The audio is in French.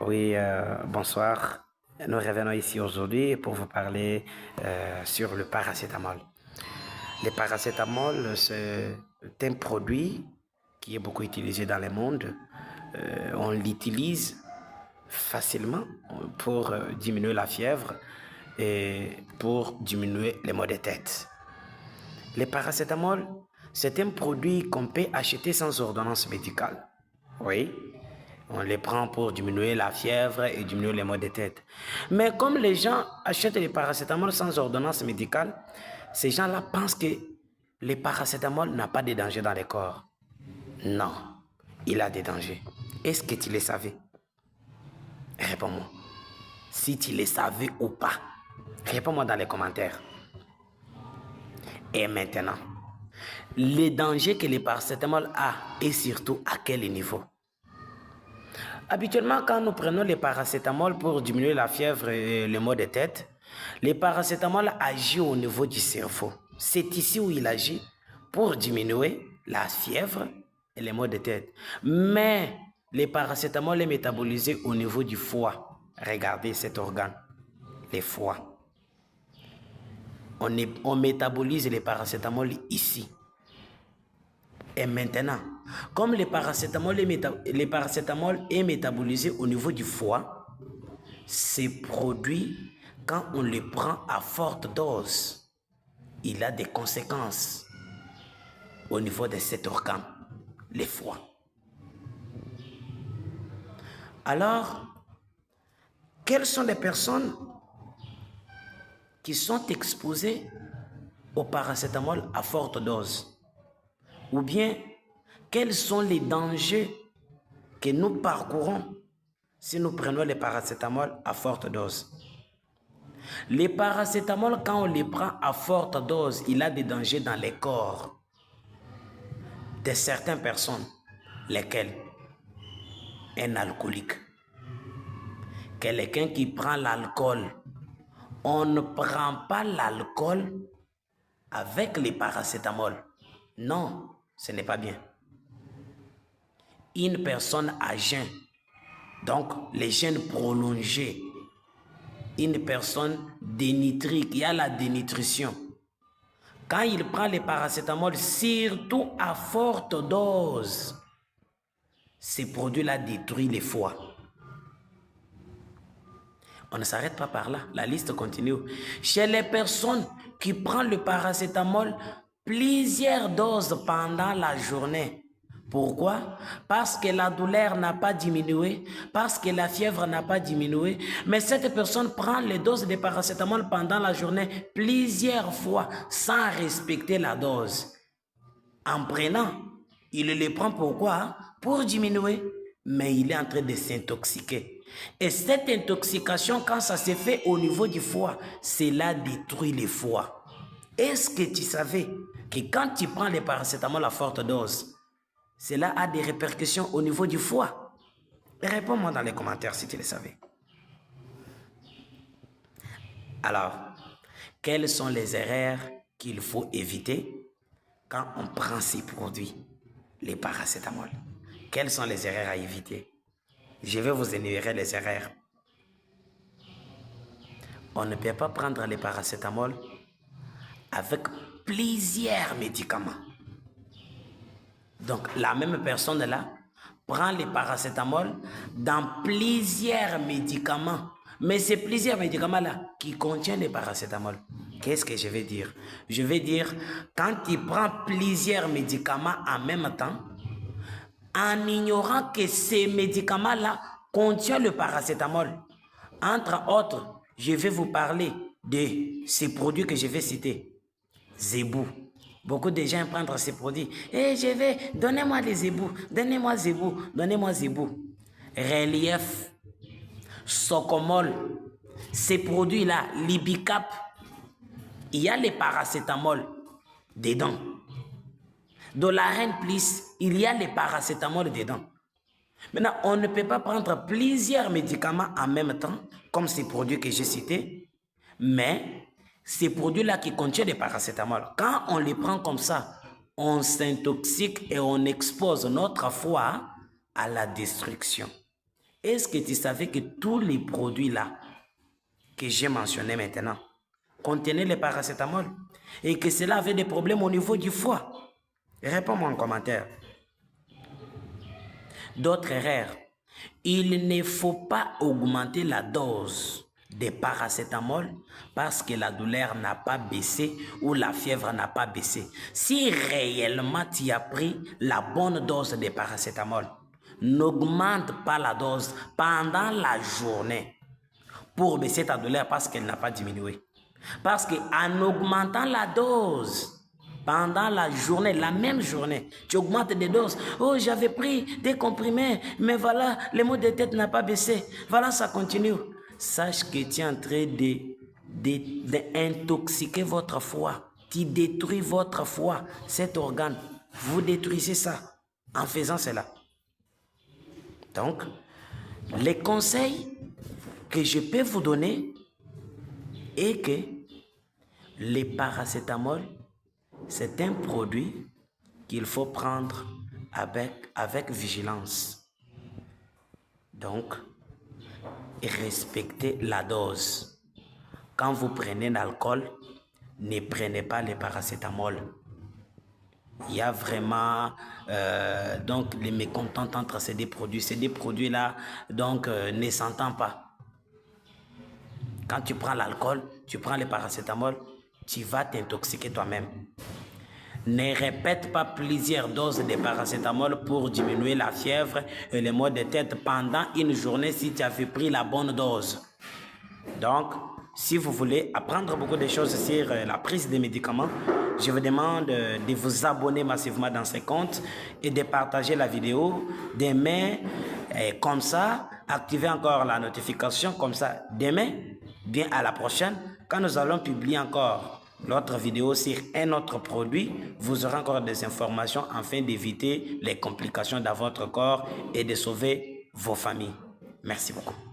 Oui, bonsoir. Nous revenons ici aujourd'hui pour vous parler sur le paracétamol. Le paracétamol, c'est un produit qui est beaucoup utilisé dans le monde. On l'utilise facilement pour diminuer la fièvre et pour diminuer les maux de tête. Le paracétamol, c'est un produit qu'on peut acheter sans ordonnance médicale. Oui, on les prend pour diminuer la fièvre et diminuer les maux de tête. Mais comme les gens achètent les paracétamol sans ordonnance médicale, ces gens-là pensent que le paracétamol n'a pas de danger dans le corps. Non, il a des dangers. Est-ce que tu le savais? Réponds-moi. Si tu le savais ou pas, réponds-moi dans les commentaires. Et maintenant, les dangers que le paracétamol a et surtout à quel niveau? Habituellement, quand nous prenons le paracétamol pour diminuer la fièvre et le maux de tête, le paracétamol agit au niveau du cerveau. C'est ici où il agit pour diminuer la fièvre et les maux de tête. Mais le paracétamol est métabolisé au niveau du foie. Regardez cet organe, le foie. On métabolise le paracétamol ici. Et maintenant, comme le paracétamol est métabolisé au niveau du foie, ces produits, quand on les prend à forte dose, il a des conséquences au niveau de cet organe, le foie. Alors, quelles sont les personnes qui sont exposées au paracétamol à forte dose? Ou bien, quels sont les dangers que nous parcourons si nous prenons le paracétamol à forte dose? Les paracétamol, quand on les prend à forte dose, il a des dangers dans les corps de certaines personnes, lesquelles un alcoolique, quelqu'un qui prend l'alcool. On ne prend pas l'alcool avec les paracétamol. Non, ce n'est pas bien. Une personne à jeun, donc les jeûnes prolongés, une personne dénitrique, il y a la dénutrition. Quand il prend les paracétamol, surtout à forte dose, ces produits-là détruisent les foies. On ne s'arrête pas par là, la liste continue. Chez les personnes qui prennent le paracétamol, plusieurs doses pendant la journée. Pourquoi? Parce que la douleur n'a pas diminué, parce que la fièvre n'a pas diminué. Mais cette personne prend les doses de paracétamol pendant la journée plusieurs fois sans respecter la dose. En prenant, il les prend pourquoi? Pour diminuer. Mais il est en train de s'intoxiquer. Et cette intoxication, quand ça se fait au niveau du foie, cela détruit le foie. Est-ce que tu savais que quand tu prends les paracétamol à forte dose, cela a des répercussions au niveau du foie? Réponds-moi dans les commentaires si tu le savais. Alors, quelles sont les erreurs qu'il faut éviter quand on prend ces produits, les paracétamol? Quelles sont les erreurs à éviter? Je vais vous énumérer les erreurs. On ne peut pas prendre les paracétamol avec plusieurs médicaments. Donc, la même personne là prend les paracétamol dans plusieurs médicaments. Mais ces plusieurs médicaments-là qui contiennent les paracétamol. Qu'est-ce que je vais dire? Je vais dire, quand tu prends plusieurs médicaments en même temps, en ignorant que ces médicaments-là contiennent le paracétamol. Entre autres, je vais vous parler de ces produits que je vais citer. Zébou. Beaucoup de gens prennent ces produits. Et donnez-moi les zébou, donnez-moi zébou, donnez-moi zébou. Relief, Socomol, ces produits-là, Libicap, il y a les paracétamol dedans. Dolaren Plus, il y a les paracétamol dedans. Maintenant, on ne peut pas prendre plusieurs médicaments en même temps, comme ces produits que j'ai cités, mais ces produits-là qui contiennent des paracétamol, quand on les prend comme ça, on s'intoxique et on expose notre foie à la destruction. Est-ce que tu savais que tous les produits-là que j'ai mentionnés maintenant contenaient le paracétamol et que cela avait des problèmes au niveau du foie? Réponds-moi en commentaire. D'autres erreurs. Il ne faut pas augmenter la dose de paracétamol parce que la douleur n'a pas baissé ou la fièvre n'a pas baissé. Si réellement tu as pris la bonne dose de paracétamol, n'augmente pas la dose pendant la journée pour baisser ta douleur parce qu'elle n'a pas diminué. Parce qu'en augmentant la dose, pendant la journée, la même journée, tu augmentes des doses. Oh, j'avais pris des comprimés, mais voilà, le maux de tête n'a pas baissé. Voilà, ça continue. Sache que tu es en train d'intoxiquer votre foie. Tu détruis votre foie, cet organe. Vous détruisez ça en faisant cela. Donc, les conseils que je peux vous donner est que les paracétamol, c'est un produit qu'il faut prendre avec vigilance. Donc, respectez la dose. Quand vous prenez l'alcool, ne prenez pas le paracétamol. Il y a vraiment donc les mécontentes entre ces deux produits. Ces deux produits-là donc ne s'entendent pas. Quand tu prends l'alcool, tu prends le paracétamol, tu vas t'intoxiquer toi-même. Ne répète pas plusieurs doses de paracétamol pour diminuer la fièvre et les maux de tête pendant une journée si tu avais pris la bonne dose. Donc, si vous voulez apprendre beaucoup de choses sur la prise des médicaments, je vous demande de vous abonner massivement dans ce compte et de partager la vidéo, d'aimer, comme ça, activer encore la notification, comme ça, demain, bien à la prochaine, quand nous allons publier encore l'autre vidéo sur un autre produit, vous aurez encore des informations afin d'éviter les complications dans votre corps et de sauver vos familles. Merci beaucoup.